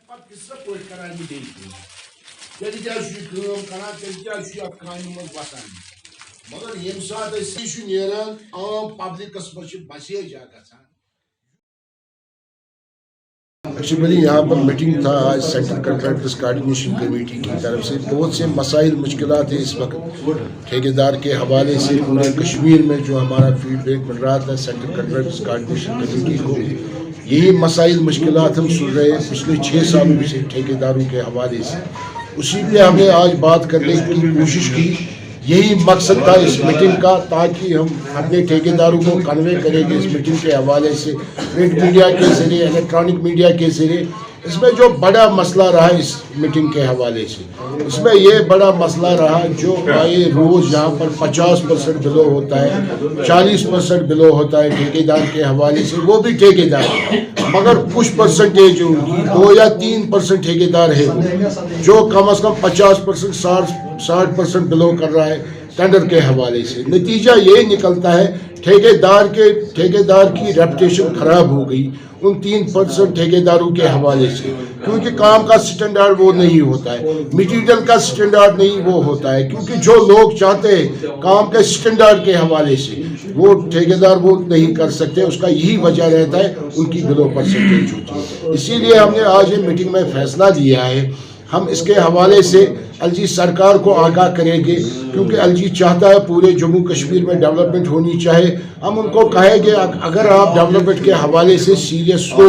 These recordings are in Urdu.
پتہ کس پٲٹھۍ کران یہِ بیٚیہِ تیٚلہِ کیٛازِ چھُ یہِ کٲم کران تیٚلہِ کیٛازِ چھُ یتھ کامہِ منٛز بسان مگر ییٚمہِ ساتہٕ أسۍ یہِ چھُ نیران عام پبلکس منٛز چھِ مسیج اکھ گژھان. ایکچولی یہاں پر میٹنگ تھا آج سینٹرل کنٹریکٹرز کوآرڈینیشن کمیٹی کی طرف سے. بہت سے مسائل مشکلات ہیں اس وقت ٹھیکیدار کے حوالے سے پورے کشمیر میں. جو ہمارا فیڈ بیک مل رہا تھا سینٹرل کنٹریکٹرز کوآرڈینیشن کمیٹی کو, یہی مسائل مشکلات ہم سن رہے ہیں پچھلے 6 سالوں سے ٹھیکیداروں کے حوالے سے. اسی پہ ہم نے آج بات کرنے کی کوشش کی. یہی مقصد تھا اس میٹنگ کا, تاکہ ہم اپنے ٹھیکیداروں کو کنوے کریں گے اس میٹنگ کے حوالے سے, پرنٹ میڈیا کے ذریعے, الیکٹرانک میڈیا کے ذریعے. اس میں جو بڑا مسئلہ رہا اس میٹنگ کے حوالے سے, اس میں یہ بڑا مسئلہ رہا جو آئے روز یہاں پر 50% بلو ہوتا ہے, 40% بلو ہوتا ہے ٹھیکیدار کے حوالے سے. وہ بھی ٹھیکیدار مگر کچھ پرسنٹیج ان کی 2 یا 3% ٹھیکیدار ہے جو کم از کم 50% 60% بلو کر رہا ہے ٹینڈر کے حوالے سے. نتیجہ یہ نکلتا ہے ٹھیکیدار کی ریپوٹیشن خراب ہو گئی ان 3% ٹھیکیداروں کے حوالے سے, کیونکہ کام کا سٹینڈارڈ وہ نہیں ہوتا ہے, مٹیریل کا سٹینڈارڈ نہیں وہ ہوتا ہے. کیونکہ جو لوگ چاہتے ہیں کام کے سٹینڈارڈ کے حوالے سے وہ ٹھیکیدار وہ نہیں کر سکتے. اس کا یہی وجہ رہتا ہے ان کی بلو پرسنٹیج ہوتی ہے. اسی لیے ہم نے آج یہ میٹنگ میں فیصلہ لیا ہے, ہم اس کے حوالے سے ایل جی سرکار کو آگاہ کریں گے, کیونکہ ایل جی چاہتا ہے پورے جموں کشمیر میں ڈیولپمنٹ ہونی چاہے. ہم ان کو کہیں گے اگر آپ ڈیولپمنٹ کے حوالے سے سیریس ہو,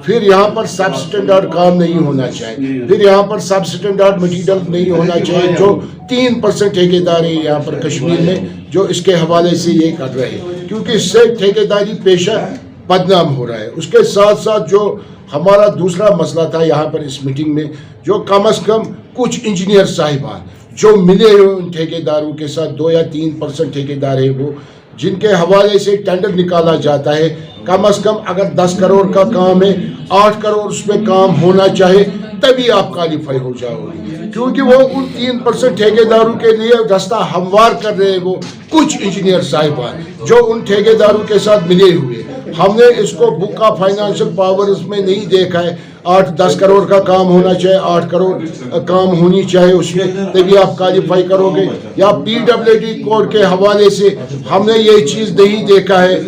پھر یہاں پر سب سٹینڈارڈ کام نہیں ہونا چاہیے, پھر یہاں پر سب سٹینڈارڈ مٹیریل نہیں ہونا چاہیے. جو 3% ٹھیکیدار ہیں یہاں پر کشمیر میں جو اس کے حوالے سے یہ کر رہے ہیں, کیونکہ اس سے ٹھیکیداری پیشہ بدنام ہو رہا ہے. اس کے ساتھ ساتھ جو ہمارا دوسرا مسئلہ تھا یہاں پر اس میٹنگ میں, جو کم از کم کچھ انجینئر صاحبان جو ملے ہوئے ان ٹھیکیداروں کے ساتھ 2 یا 3% ٹھیکیدار ہیں وہ, جن کے حوالے سے ٹینڈر نکالا جاتا ہے, کم از کم اگر 10 کروڑ کا کام ہے 8 کروڑ اس میں کام ہونا چاہے تبھی آپ کوالیفائی ہو جاؤ گے. کیونکہ وہ ان 3% ٹھیکیداروں کے لیے راستہ ہموار کر رہے ہیں وہ کچھ انجینئر صاحبان جو ان ٹھیکیداروں کے ساتھ ملے ہوئے. ہم نے اس کو بک آف فائنانشل پاورز میں نہیں دیکھا ہے. 8-10 کروڑ کا کام ہونا چاہے, 8 کروڑ کام ہونی چاہے اس میں, تبھی آپ کوالیفائی کرو گے. یا PWD کوڈ کے حوالے سے ہم نے یہ چیز نہیں دیکھا ہے,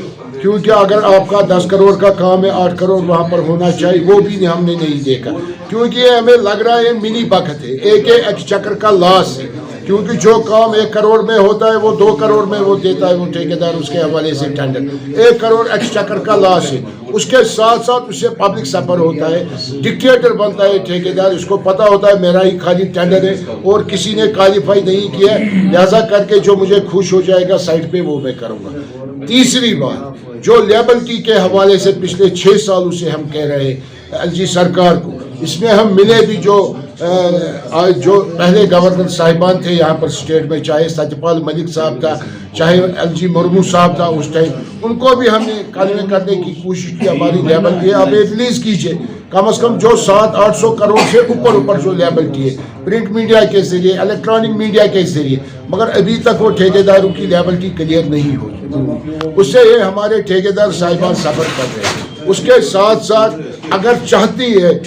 کیونکہ اگر آپ کا 10 کروڑ کا کام ہے 8 کروڑ وہاں پر ہونا چاہیے, وہ بھی ہم نے نہیں دیکھا. کیونکہ یہ ہمیں لگ رہا ہے منی بکت ہے, ایک ایکسچیکر کا لاس ہے. کیونکہ جو کام 1 کروڑ میں ہوتا ہے وہ 2 کروڑ میں وہ دیتا ہے وہ ٹھیکیدار اس کے حوالے سے ٹینڈر. 1 کروڑ ایکسچیکر کا لاس ہے. اس کے ساتھ ساتھ اس سے پبلک سفر ہوتا ہے, ڈکٹیٹر بنتا ہے ٹھیکیدار. اس کو پتا ہوتا ہے میرا ہی خالی ٹینڈر ہے اور کسی نے کوالیفائی نہیں کیا ہے, لہذا کر کے جو مجھے خوش ہو جائے گا سائٹ پہ وہ میں کروں گا. تیسری بات جو لیبلٹی کے حوالے سے پچھلے 6 سالوں سے ہم کہہ رہے ہیں ایل جی سرکار کو, اس میں ہم ملے بھی جو پہلے گورنر صاحبان تھے یہاں پر اسٹیٹ میں, چاہے ستیہ ملک صاحب تھا, چاہے ایل جی مرمو صاحب تھا اس ٹائم, ان کو بھی ہم نے کنوے کرنے کی کوشش کی. ہماری لیبلٹی آپ ریلیز کیجیے کم از کم جو 700-800 کروڑ سے اوپر جو لیبلٹی ہے پرنٹ میڈیا کے ذریعے, الیکٹرانک میڈیا کے ذریعے, مگر ابھی تک وہ ٹھیکیداروں کی لیبلٹی کلیئر نہیں ہوئی. اس سے یہ ہمارے ٹھیکیدار صاحبان سفر کر رہے ہیں. اس کے ساتھ ساتھ اگر چاہتی ہے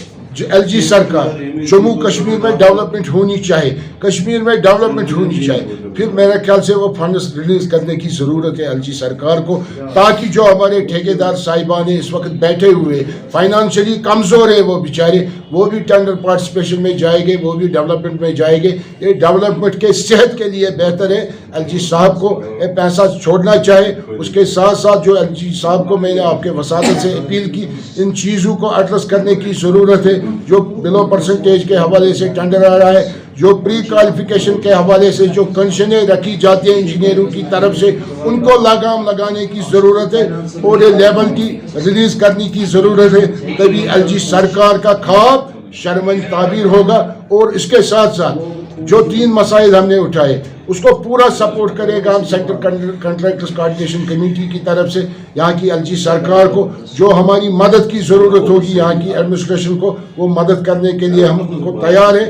ایل جی سرکار جموں کشمیر میں ڈیولپمنٹ ہونی چاہے, کشمیر میں ڈیولپمنٹ ہونی چاہے, پھر میرے خیال سے وہ فنڈز ریلیز کرنے کی ضرورت ہے ایل جی سرکار کو, تاکہ جو ہمارے ٹھیکیدار صاحبان ہیں اس وقت بیٹھے ہوئے فائنانشلی کمزور ہیں وہ بیچارے, وہ بھی ٹینڈر پارٹیسپیشن میں جائیں گے, وہ بھی ڈیولپمنٹ میں جائیں گے. یہ ڈیولپمنٹ کے صحت کے لیے بہتر ہے ایل جی صاحب کو یہ پیسہ چھوڑنا چاہے. اس کے ساتھ ساتھ جو ایل جی صاحب کو میں نے آپ کے وساطت سے اپیل کی, ان چیزوں کو ایڈریس کرنے کی ضرورت ہے. جو بلو پرسنٹیج کے حوالے سے ٹینڈر آ رہا ہے, جو پری کوالیفیکیشن کے حوالے سے جو کنڈیشنیں رکھی جاتی ہیں انجینئروں کی طرف سے, ان کو لگام لگانے کی ضرورت ہے اور یہ لیبلٹی ریلیز کرنے کی ضرورت ہے. تبھی ایل جی سرکار کا خواب شرمند تعبیر ہوگا. اور اس کے ساتھ ساتھ جو 3 مسائل ہم نے اٹھائے اس کو پورا سپورٹ کرے گا ہم سینٹرل کنٹریکٹرز کوآرڈینیشن کمیٹی کی طرف سے. یہاں کی ایل جی سرکار کو جو ہماری مدد کی ضرورت ہوگی یہاں کی ایڈمنسٹریشن کو, وہ مدد کرنے کے لیے ہم ان کو تیار ہیں.